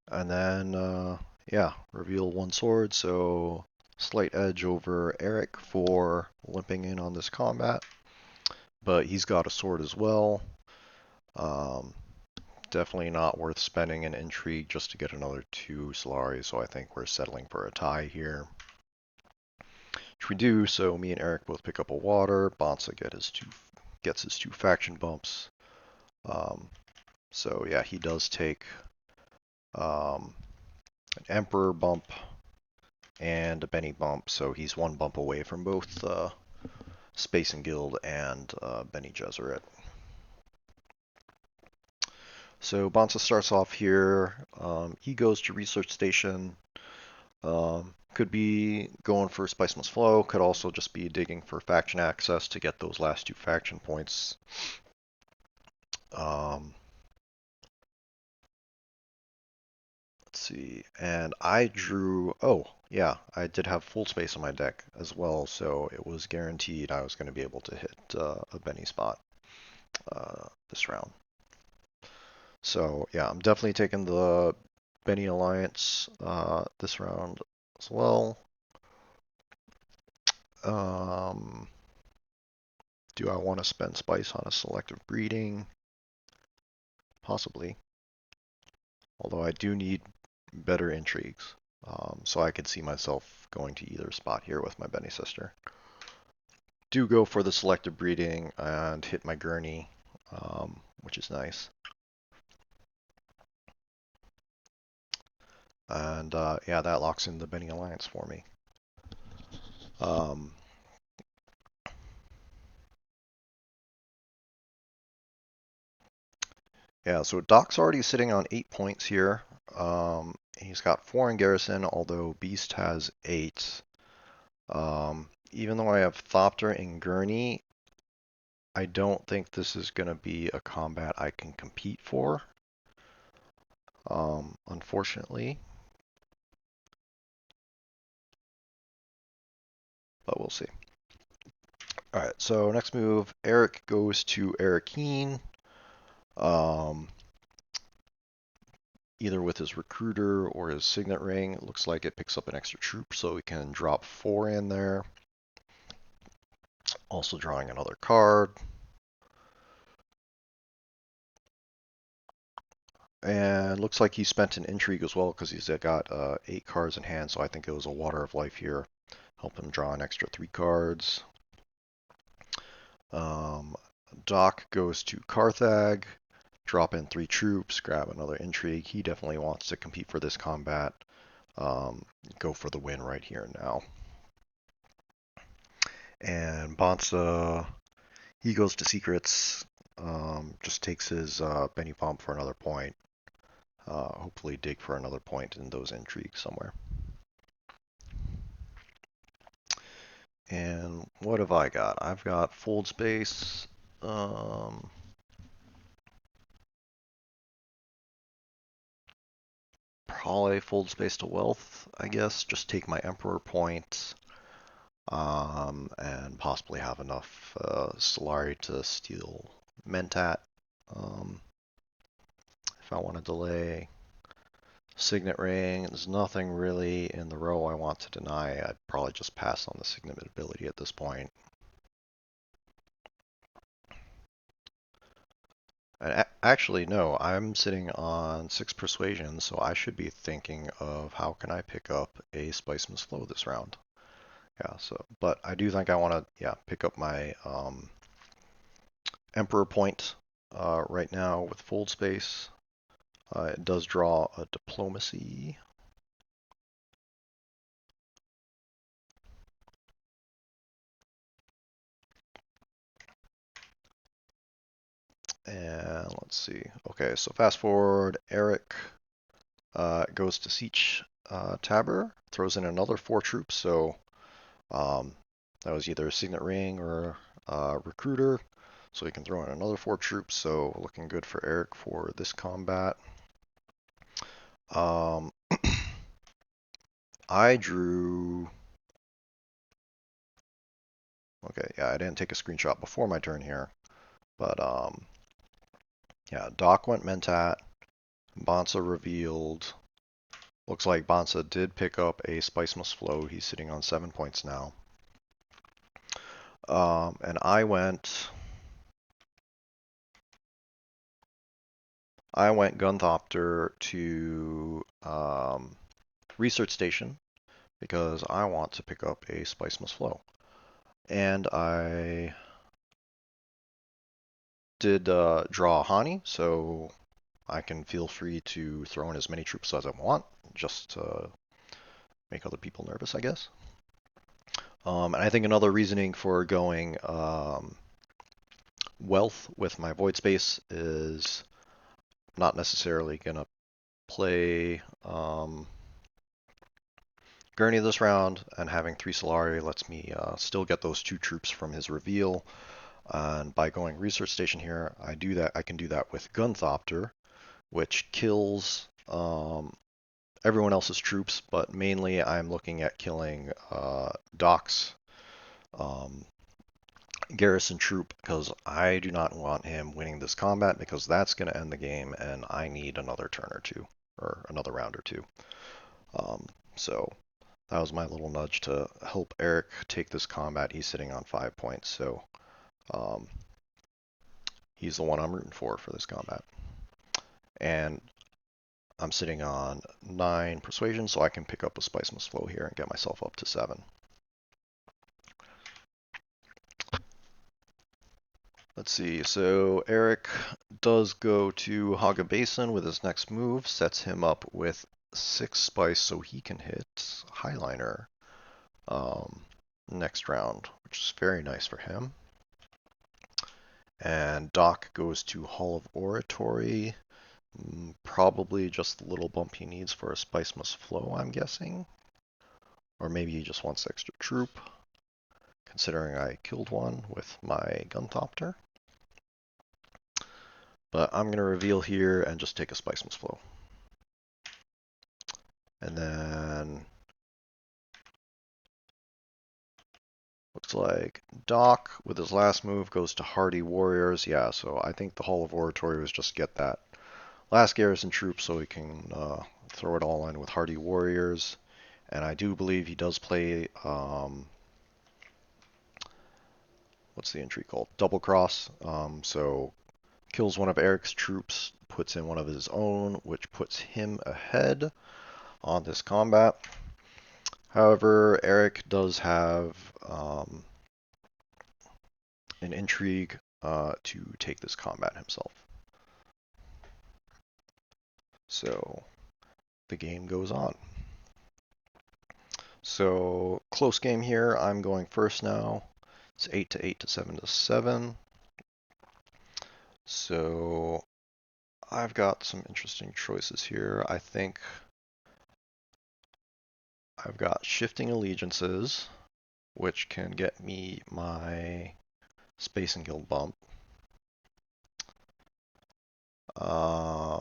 And then, yeah, reveal 1 sword, so slight edge over Eric for limping in on this combat. But he's got a sword as well. Definitely not worth spending an intrigue just to get another 2 Solari, so I think we're settling for a tie here. Which we do, so me and Eric both pick up a water. Bonsa gets his 2 faction bumps. So yeah, he does take an Emperor bump and a Benny bump, so he's 1 bump away from both Space and Guild and Benny Gesserit. So Bonsa starts off here. He goes to Research Station. Could be going for Spiceman's Flow. Could also just be digging for faction access to get those last 2 faction points. Let's see. And I drew. Oh, yeah, I did have full space on my deck as well, so it was guaranteed I was going to be able to hit a Benny spot this round. So yeah, I'm definitely taking the Benny Alliance this round as well. Do I want to spend spice on a selective breeding? Possibly. Although I do need better intrigues. So I could see myself going to either spot here with my Benny sister. Do go for the selective breeding and hit my gurney, which is nice. And yeah, that locks in the Benny Alliance for me. Yeah, so Doc's already sitting on 8 points here. He's got 4 in garrison, although Beast has 8. Even though I have Thopter and Gurney, I don't think this is going to be a combat I can compete for. Unfortunately. But we'll see. Alright, so next move, Eric goes to Arrakeen. either with his recruiter or his signet ring. It looks like it picks up an extra troop, so we can drop 4 in there. Also drawing another card. And looks like he spent an intrigue as well because he's got 8 cards in hand, so I think it was a Water of Life here. Help him draw an extra 3 cards. Doc goes to Carthag, drop in 3 troops, grab another intrigue. He definitely wants to compete for this combat. Go for the win right here and now. And Bonsa, he goes to Secrets, just takes his Benny Pump for another point. Hopefully dig for another point in those intrigues somewhere. And what have I got? I've got Fold Space. Probably Fold Space to Wealth, I guess. Just take my Emperor points. And possibly have enough Solari to steal Mentat. If I want to delay. Signet Ring, there's nothing really in the row I want to deny. I'd probably just pass on the Signet ability at this point. And actually, no, I'm sitting on 6 persuasion, so I should be thinking of how can I pick up a Spice Must Flow this round. Yeah, so, but I do think I want to, yeah, pick up my Emperor point right now with Fold Space. It does draw a Diplomacy. And let's see. Okay, so fast forward, Eric goes to Siege Tabor, throws in another 4 troops, so that was either a Signet Ring or Recruiter, so he can throw in another 4 troops, so looking good for Eric for this combat. I drew... Okay, yeah, I didn't take a screenshot before my turn here, but yeah, Doc went Mentat, Bonsa revealed. Looks like Bonsa did pick up a Spice Must Flow. He's sitting on 7 points now. And I went Gunthopter to Research Station because I want to pick up a Spice Must Flow. And I did draw Hani, so I can feel free to throw in as many troops as I want, just to make other people nervous, I guess. And I think another reasoning for going Wealth with my Void Space is not necessarily going to play Gurney this round, and having 3 Solari lets me still get those 2 troops from his reveal. And by going Research Station here, I can do that with Gunthopter, which kills everyone else's troops, but mainly I'm looking at killing Doc's garrison troop because I do not want him winning this combat because that's going to end the game and I need another turn or two or another round or two. So that was my little nudge to help Eric take this combat. He's sitting on 5 points, so he's the one I'm rooting for this combat. And I'm sitting on 9 persuasion, so I can pick up a Spice Must Flow here and get myself up to 7. Let's see, so Eric does go to Haga Basin with his next move, sets him up with 6 spice so he can hit Highliner next round, which is very nice for him. And Doc goes to Hall of Oratory, probably just the little bump he needs for a Spice Must Flow, I'm guessing. Or maybe he just wants extra troop, considering I killed one with my Gunthopter. But I'm going to reveal here and just take a Spice Must Flow. And then looks like Doc with his last move goes to Hardy Warriors. Yeah, so I think the Hall of Oratory was just get that last garrison troop so we can throw it all in with hardy warriors. And I do believe he does play, what's the entry called? Double cross. So kills one of Eric's troops, puts in one of his own, which puts him ahead on this combat. However, Eric does have an intrigue to take this combat himself. So the game goes on. So close game here. I'm going first now. It's 8 to 8 to 7 to 7. So I've got some interesting choices here. I think I've got shifting allegiances, which can get me my space and guild bump. I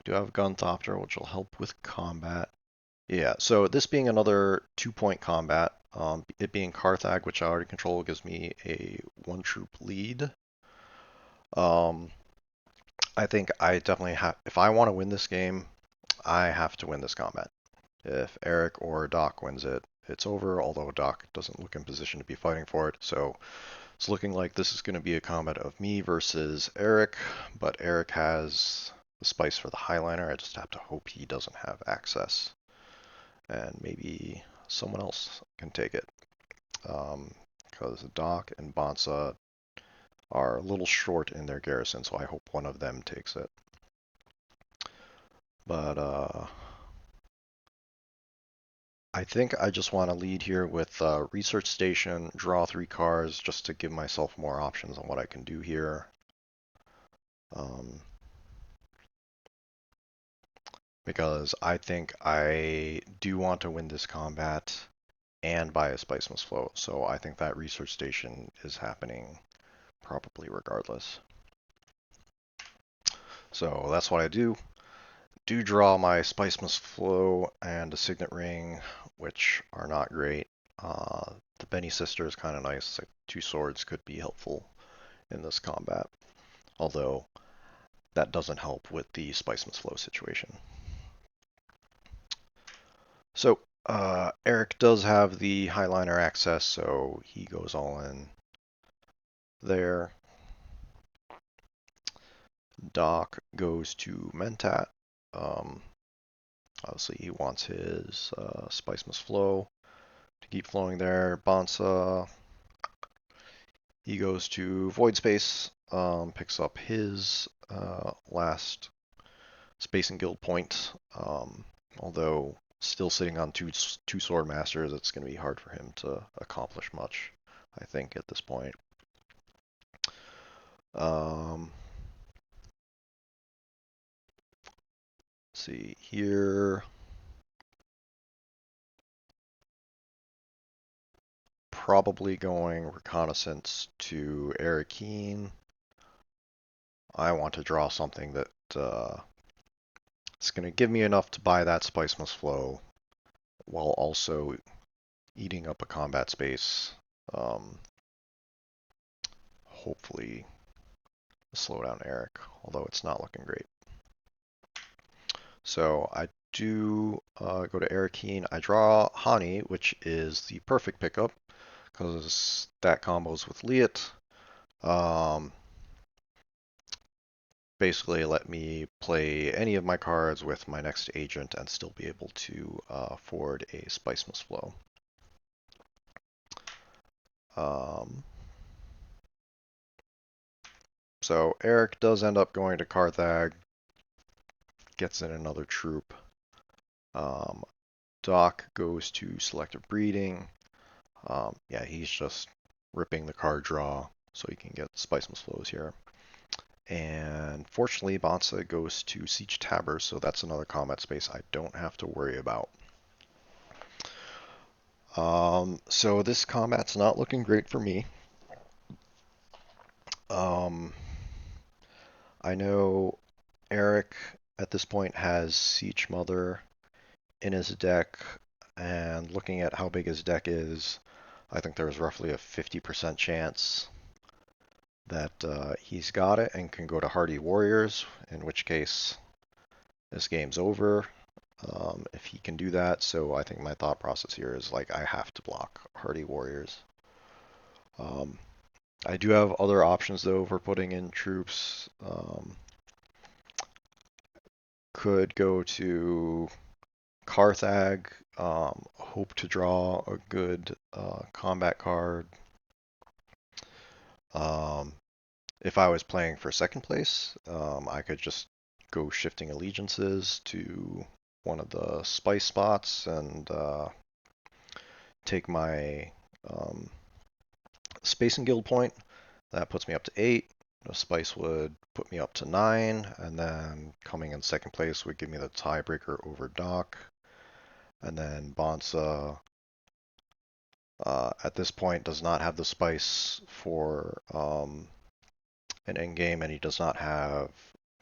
do have Gunthopter, which will help with combat. Yeah, so this being another 2-point combat, it being Carthag, which I already control, gives me a 1-troop lead. I think I definitely have, if I want to win this game, I have to win this combat. If Eric or Doc wins it, it's over, although Doc doesn't look in position to be fighting for it. So it's looking like this is going to be a combat of me versus Eric, but Eric has the spice for the Highliner. I just have to hope he doesn't have access. And maybe someone else can take it. Because Doc and Bonsa are a little short in their garrison, so I hope one of them takes it. But I think I just want to lead here with Research Station, draw 3 cards just to give myself more options on what I can do here. Because I think I do want to win this combat and buy a Spice Must Float, so I think that Research Station is happening probably regardless. So that's what I do. Do draw my Spice Must Flow and a Signet Ring, which are not great. The Benny Sister is kind of nice. Like 2 swords could be helpful in this combat, although that doesn't help with the Spice Must Flow situation. So Eric does have the Highliner access, so he goes all in there. Doc goes to Mentat. Obviously, he wants his Spice Must Flow to keep flowing there. Bonsa, he goes to Void Space, picks up his last Space and Guild point. Although still sitting on two Sword Masters, it's going to be hard for him to accomplish much, I think, at this point. See here. Probably going reconnaissance to Arrakeen. I want to draw something that it's going to give me enough to buy that Spice Must Flow while also eating up a combat space. Hopefully slow down Eric, although it's not looking great. So I do go to Arrakeen. I draw Hani, which is the perfect pickup because that combos with Liet. Basically let me play any of my cards with my next agent and still be able to forward a Spice Must Flow. So Eric does end up going to Carthag, gets in another troop. Doc goes to Selective Breeding. Yeah, he's just ripping the card draw so he can get Spice Must Flows here. And fortunately, Bonsa goes to Siege Tabor, so that's another combat space I don't have to worry about. So this combat's not looking great for me. I know Eric at this point has Siege Mother in his deck, and looking at how big his deck is, I think there's roughly a 50% chance that he's got it and can go to Hardy Warriors, in which case this game's over if he can do that. So I think my thought process here is like I have to block Hardy Warriors. Um, I do have other options though for putting in troops. Could go to Carthag, hope to draw a good combat card. Um, if I was playing for second place, I could just go shifting allegiances to one of the spice spots and take my space and guild point. That puts me up to 8. The spice would put me up to 9, and then coming in second place would give me the tiebreaker over Doc. And then Bonsa, at this point, does not have the spice for an endgame, and he does not have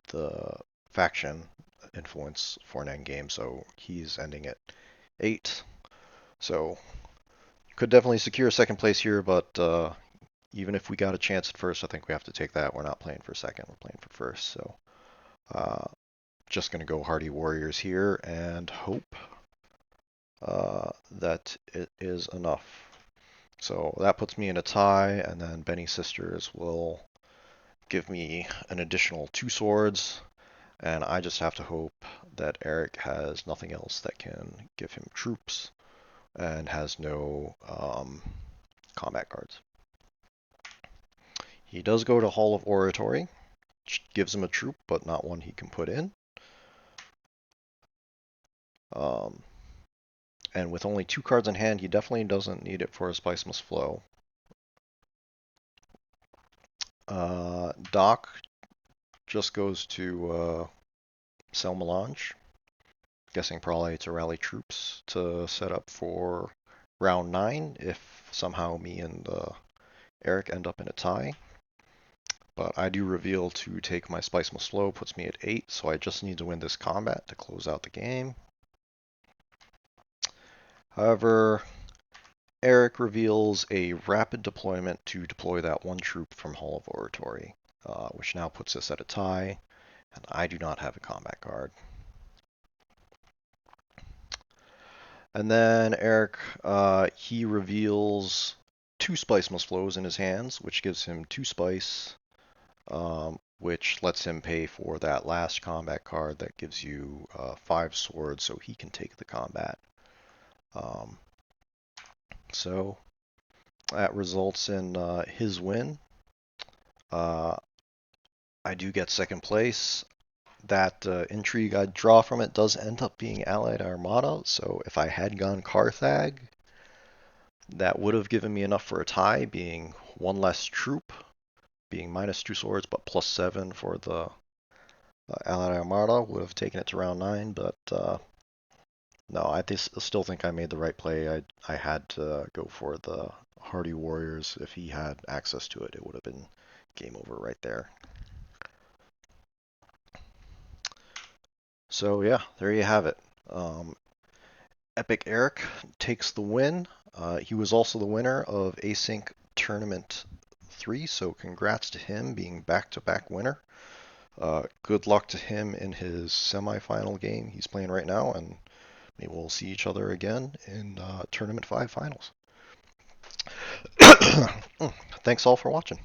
the faction influence for an endgame, so he's ending at 8. So could definitely secure second place here, but even if we got a chance at first, I think we have to take that. We're not playing for second, we're playing for first. So just going to go Hardy Warriors here and hope that it is enough. So that puts me in a tie, and then Benny Sisters will give me an additional 2 swords, and I just have to hope that Eric has nothing else that can give him troops and has no combat cards. He does go to Hall of Oratory, which gives him a troop, but not one he can put in. And with only 2 cards in hand, he definitely doesn't need it for his Spice Must Flow. Doc just goes to Sel Melange, guessing probably to rally troops to set up for round 9 if somehow me and Eric end up in a tie. But I do reveal to take my Spice Must Flow, puts me at 8, so I just need to win this combat to close out the game. However, Eric reveals a rapid deployment to deploy that 1 troop from Hall of Oratory, which now puts us at a tie, and I do not have a combat card. And then Eric, he reveals 2 Spice Must Flows in his hands, which gives him 2 Spice, which lets him pay for that last combat card that gives you 5 swords, so he can take the combat. So that results in his win. I do get second place. That intrigue I draw from it does end up being Allied Armada, so if I had gone Carthag, that would have given me enough for a tie, being 1 less troop, being minus 2 swords, but plus 7 for the Allied Armada, would have taken it to round 9, but no, I still think I made the right play. I had to go for the Hardy Warriors. If he had access to it, it would have been game over right there. So yeah, there you have it. Epic Eric takes the win. He was also the winner of Async Tournament 3, so congrats to him being back-to-back winner. Good luck to him in his semifinal game he's playing right now, and maybe we'll see each other again in Tournament 5 finals. Thanks all for watching.